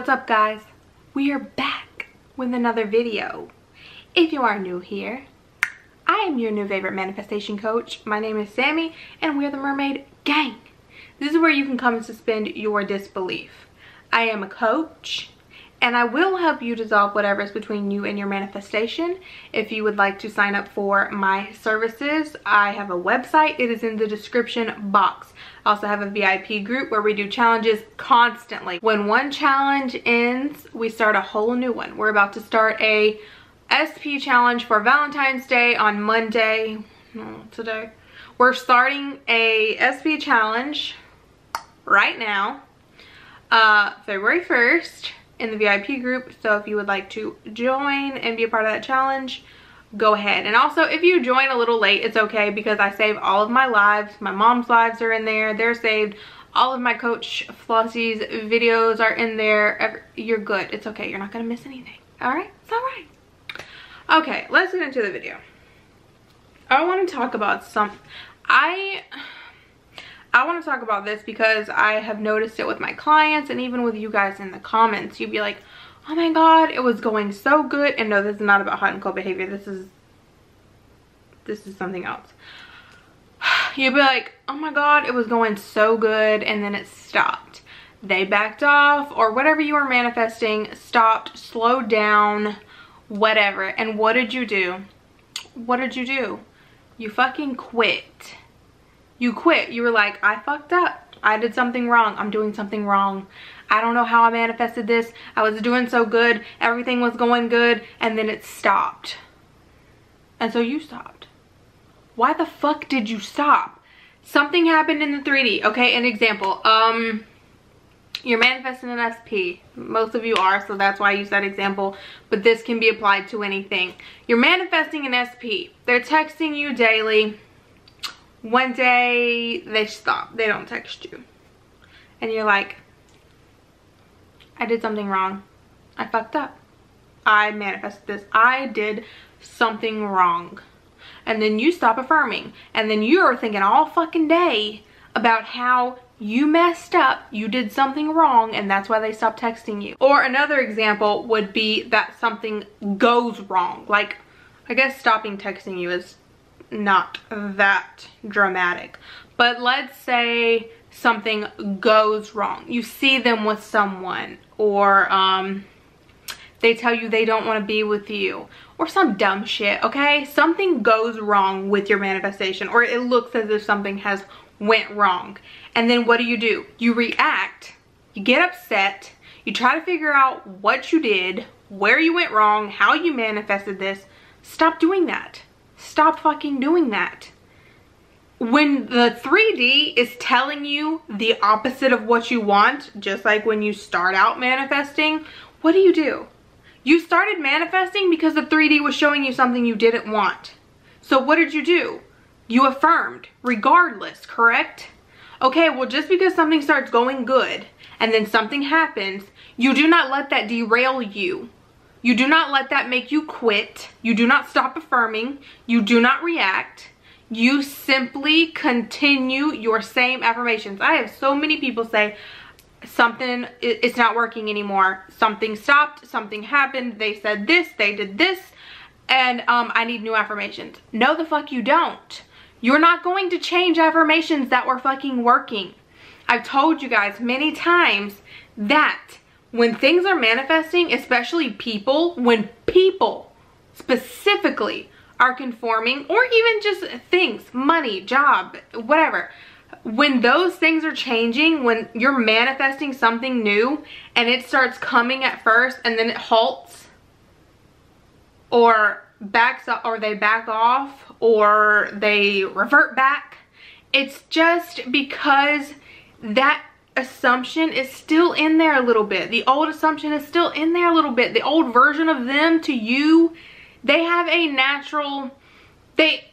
What's up, guys? We are back with another video. If you are new here, I am your new favorite manifestation coach. My name is Sammy and we're the Mermaid Gang. This is where you can come and suspend your disbelief. I am a coach and I will help you dissolve whatever is between you and your manifestation. If you would like to sign up for my services, I have a website. It is in the description box. I also have a VIP group where we do challenges constantly. When one challenge ends, we start a whole new one. We're about to start a SP challenge for Valentine's Day on Monday. Today. We're starting a SP challenge right now, February 1st. In the VIP group. So if you would like to join and be a part of that challenge, go ahead. And also, if you join a little late, it's okay, because I save all of my lives. My mom's lives are in there, they're saved. All of my Coach Flossie's videos are in there. You're good, it's okay, you're not gonna miss anything. All right, it's all right. Okay, let's get into the video. I want to talk about I want to talk about this because I have noticed it with my clients and even with you guys in the comments. You'd be like, oh my god, it was going so good. And no, this is not about hot and cold behavior. This is something else. You'd be like, oh my god, it was going so good, and then it stopped. They backed off, or whatever you were manifesting stopped, slowed down, whatever. And what did you do? What did you do? You fucking quit. You quit. You were like, I fucked up. I did something wrong. I'm doing something wrong. I don't know how I manifested this. I was doing so good. Everything was going good. And then it stopped. And so you stopped. Why the fuck did you stop? Something happened in the 3D. Okay, an example. You're manifesting an SP. Most of you are, so that's why I use that example. But this can be applied to anything. You're manifesting an SP. They're texting you daily. One day they stop, they don't text you, and you're like, I did something wrong. I fucked up. I manifested this. I did something wrong. And then you stop affirming, and then you're thinking all fucking day about how you messed up, you did something wrong, and that's why they stopped texting you. Or another example would be that something goes wrong. Like, I guess stopping texting you is not that dramatic, but let's say something goes wrong. You see them with someone, or they tell you they don't want to be with you, or some dumb shit. Okay, something goes wrong with your manifestation, or it looks as if something has went wrong, and then what do? You react, you get upset, you try to figure out what you did, where you went wrong, how you manifested this. Stop doing that. Stop fucking doing that. When the 3D is telling you the opposite of what you want, just like when you start out manifesting, what do? You started manifesting because the 3D was showing you something you didn't want. So what did you do? You affirmed, regardless, correct? Okay, well, just because something starts going good and then something happens, you do not let that derail you. You do not let that make you quit. You do not stop affirming. You do not react. You simply continue your same affirmations. I have so many people say something, it's not working anymore. Something stopped, something happened, they said this, they did this, and I need new affirmations. No, the fuck you don't. You're not going to change affirmations that were fucking working. I've told you guys many times that when things are manifesting, especially people, when people specifically are conforming, or even just things, money, job, whatever, when those things are changing, when you're manifesting something new and it starts coming at first and then it halts or backs up, or they back off, or they revert back, it's just because that assumption is still in there a little bit. The old assumption is still in there a little bit. The old version of them to you, they have a natural,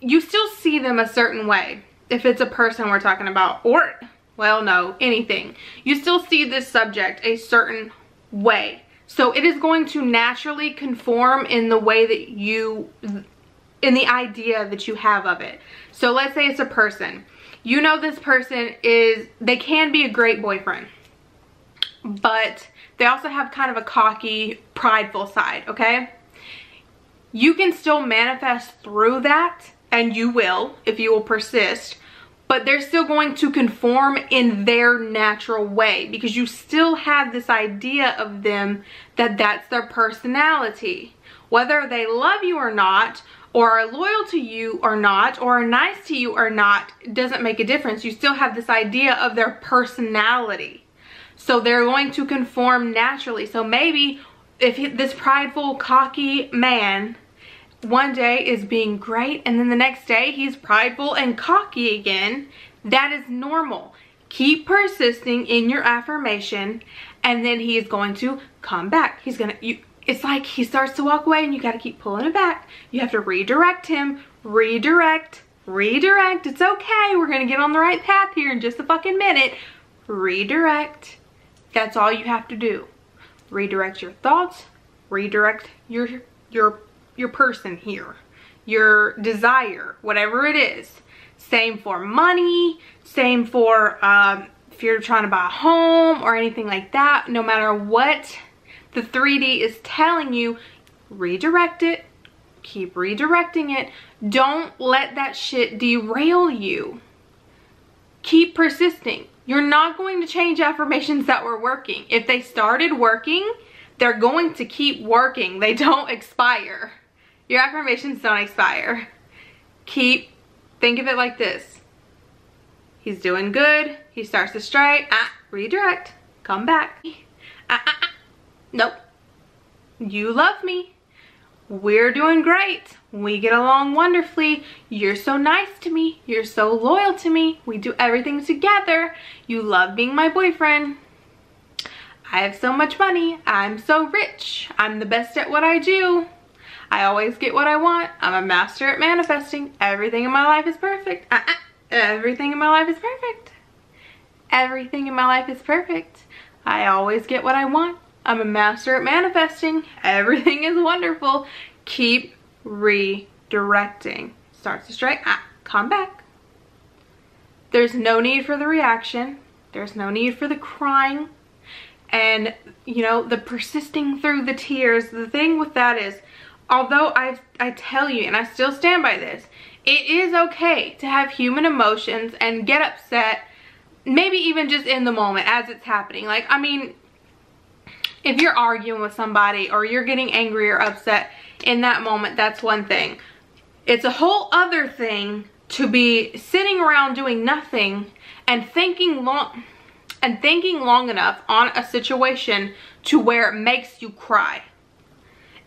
you still see them a certain way. If it's a person we're talking about, or, well, no, anything, you still see this subject a certain way. So it is going to naturally conform in the way that in the idea that you have of it. So let's say it's a person. You know this person they can be a great boyfriend, but they also have kind of a cocky, prideful side, okay? You can still manifest through that, and you will if you will persist, but they're still going to conform in their natural way because you still have this idea of them that that's their personality. Whether they love you or not, or are loyal to you or not, or are nice to you or not, it doesn't make a difference. You still have this idea of their personality. So they're going to conform naturally. So maybe if this prideful, cocky man one day is being great and then the next day he's prideful and cocky again, that is normal. Keep persisting in your affirmation and then he is going to come back. It's like he starts to walk away and you got to keep pulling it back. You have to redirect him. Redirect. It's okay. We're going to get on the right path here in just a fucking minute. Redirect. That's all you have to do. Redirect your thoughts. Redirect your person here. Your desire. Whatever it is. Same for money. Same for if you're trying to buy a home or anything like that. No matter what the 3D is telling you, redirect it. Keep redirecting it. Don't let that shit derail you. Keep persisting. You're not going to change affirmations that were working. If they started working, they're going to keep working. They don't expire. Your affirmations don't expire. Think of it like this. He's doing good. He starts to stray. Redirect. Come back. Nope. You love me. We're doing great. We get along wonderfully. You're so nice to me. You're so loyal to me. We do everything together. You love being my boyfriend. I have so much money. I'm so rich. I'm the best at what I do. I always get what I want. I'm a master at manifesting. Everything in my life is perfect. Everything in my life is perfect. Everything in my life is perfect. I always get what I want. I'm a master at manifesting. Everything is wonderful. Keep redirecting. Starts to strike. Come back. There's no need for the reaction. There's no need for the crying. And, you know, the persisting through the tears. The thing with that is, although I tell you, and I still stand by this, it is okay to have human emotions and get upset, maybe even just in the moment as it's happening. Like, I mean, if you're arguing with somebody or you're getting angry or upset in that moment, that's one thing. It's a whole other thing to be sitting around doing nothing and thinking long enough on a situation to where it makes you cry.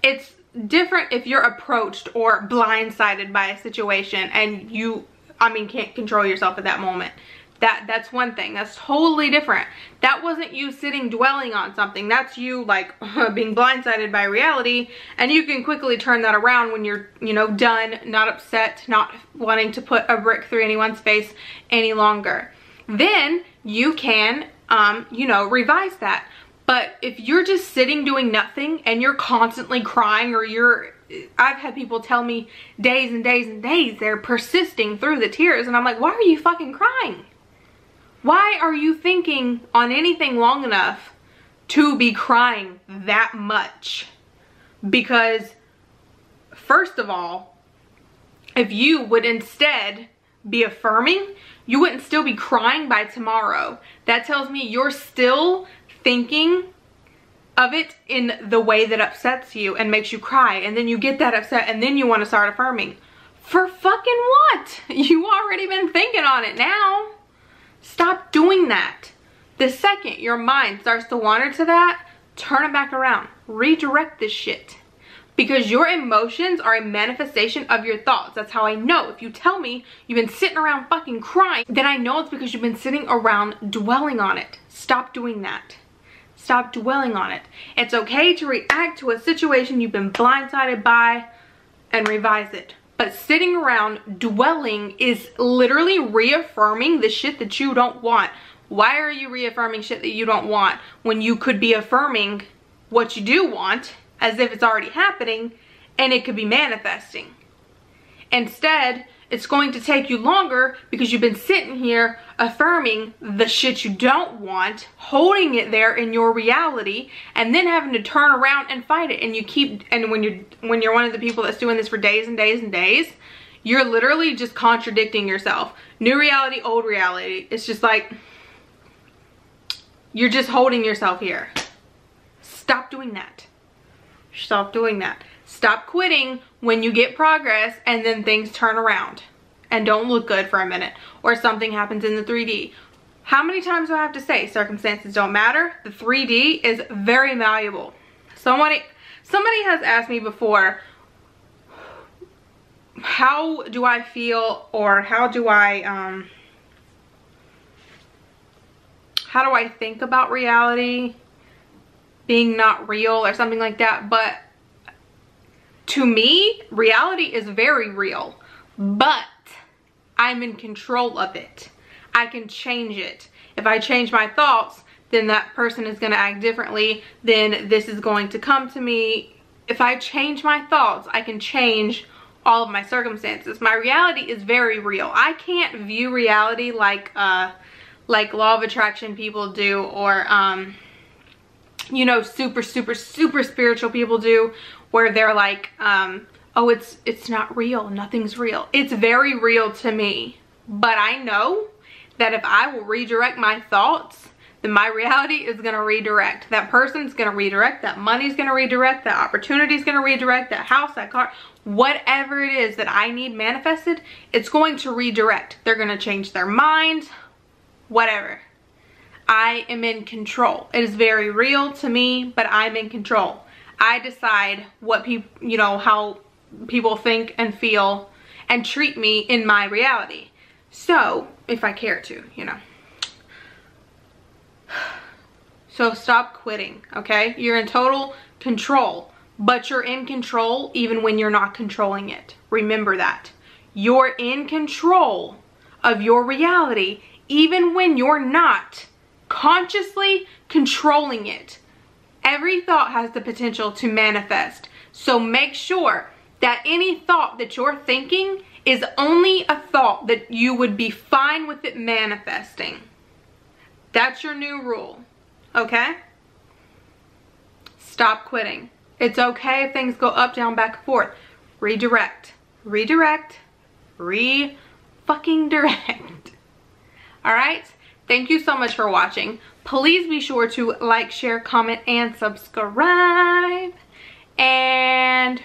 It's different if you're approached or blindsided by a situation and you, can't control yourself at that moment. That's one thing. That's totally different. That wasn't you sitting dwelling on something. That's you like being blindsided by reality, and you can quickly turn that around when you're, done, not upset, not wanting to put a brick through anyone's face any longer. Then you can, revise that. But if you're just sitting doing nothing and you're constantly crying, or I've had people tell me days and days and days they're persisting through the tears, and I'm like, why are you fucking crying? Why are you thinking on anything long enough to be crying that much? Because, first of all, if you would instead be affirming, you wouldn't still be crying by tomorrow. That tells me you're still thinking of it in the way that upsets you and makes you cry, and then you get that upset and then you want to start affirming. For fucking what? You already been thinking on it now. Stop doing that. The second your mind starts to wander to that, turn it back around. Redirect this shit. Because your emotions are a manifestation of your thoughts. That's how I know. If you tell me you've been sitting around fucking crying, then I know it's because you've been sitting around dwelling on it. Stop doing that. Stop dwelling on it. It's okay to react to a situation you've been blindsided by and revise it. But sitting around dwelling is literally reaffirming the shit that you don't want. Why are you reaffirming shit that you don't want when you could be affirming what you do want as if it's already happening and it could be manifesting? Instead, It's going to take you longer because you've been sitting here affirming the shit you don't want, holding it there in your reality, and then having to turn around and fight it. And you keep, and when you're one of the people that's doing this for days and days and days, you're literally just contradicting yourself. New reality, old reality. It's just like, you're just holding yourself here. Stop doing that. Stop doing that. Stop quitting when you get progress and then things turn around and don't look good for a minute, or something happens in the 3D. How many times do I have to say circumstances don't matter? The 3D is very malleable. Somebody has asked me before, how do I feel, or how do I think about reality being not real or something like that. But to me, reality is very real, but I'm in control of it. I can change it. If I change my thoughts, then that person is going to act differently. Then this is going to come to me. If I change my thoughts, I can change all of my circumstances. My reality is very real. I can't view reality like law of attraction people do, or you know, super spiritual people do, where they're like, oh, it's not real, nothing's real. It's very real to me, but I know that if I will redirect my thoughts, then my reality is going to redirect. That person's going to redirect, that money's going to redirect, that opportunity's going to redirect, that house, that car, whatever it is that I need manifested, it's going to redirect. They're going to change their mind, whatever. I am in control. It is very real to me, but I'm in control. I decide what people, you know, how people think and feel and treat me in my reality. So, if I care to, you know. So stop quitting, okay? You're in total control, but you're in control even when you're not controlling it. Remember that. You're in control of your reality even when you're not consciously controlling it. Every thought has the potential to manifest. So make sure that any thought that you're thinking is only a thought that you would be fine with it manifesting. That's your new rule, okay? Stop quitting. It's okay if things go up, down, back, and forth. Redirect. Redirect. Re-fucking direct. Alright? Thank you so much for watching. Please be sure to like, share, comment, and subscribe. And